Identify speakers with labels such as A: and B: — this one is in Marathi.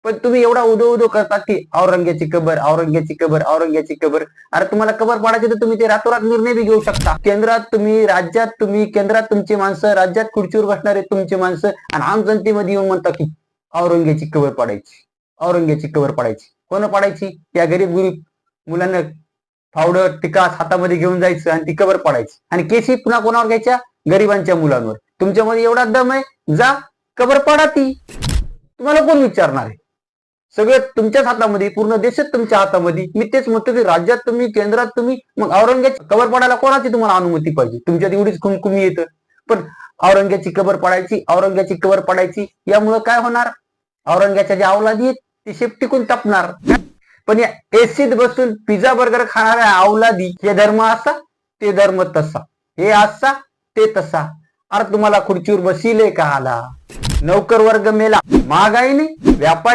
A: पण तुम्ही एवढा उदो उदो करता की औरंग्याची कबर, औरंग्याची कबर, औरंग्याची कबर. अरे तुम्हाला कबर पाडायची तर तुम्ही ते रातोरात निर्णय बी घेऊ शकता. केंद्रात तुम्ही, राज्यात तुम्ही, केंद्रात तुमची माणसं, राज्यात खुर्चीवर बसणारे तुमची माणसं, आणि आम जनतेमध्ये येऊन म्हणता की औरंग्याची कबर पाडायची, औरंग्याची कबर पाडायची. कोण पाडायची? या गरीब गरीब मुलांना फावडं टिकास हातामध्ये घेऊन जायचं आणि ती कबर पाडायची, आणि केसी पुन्हा कोणावर घ्यायच्या? गरिबांच्या मुलांवर. तुमच्यामध्ये एवढा दम आहे, जा कबर पाडा ती. तुम्हाला कोण विचारणार आहे? सगळं तुमच्याच हातामध्ये, पूर्ण देशच तुमच्या हातामध्ये. मी तेच म्हणतो की राज्यात तुम्ही, केंद्रात तुम्ही, मग औरंग्याची कबर पाडायला कोणाची तुम्हाला अनुमती पाहिजे? तुमच्यात एवढीच खुमखुमी येतं. पण औरंग्याची कबर पाडायची, औरंग्याची कबर पाडायची, यामुळं काय होणार? औरंग्याच्या ज्या अवलादी आहेत ते शेपटीकून टपणार. पण या एसीत बसून पिझ्झा बर्गर खाणाऱ्या अवलादी, हे धर्म असा, ते धर्म तसा, हे असा, ते तसा. अरे तुम्हाला खुर्चीवर बसिले का आला? नौकर वर्ग मेला महागाईने, व्यापारी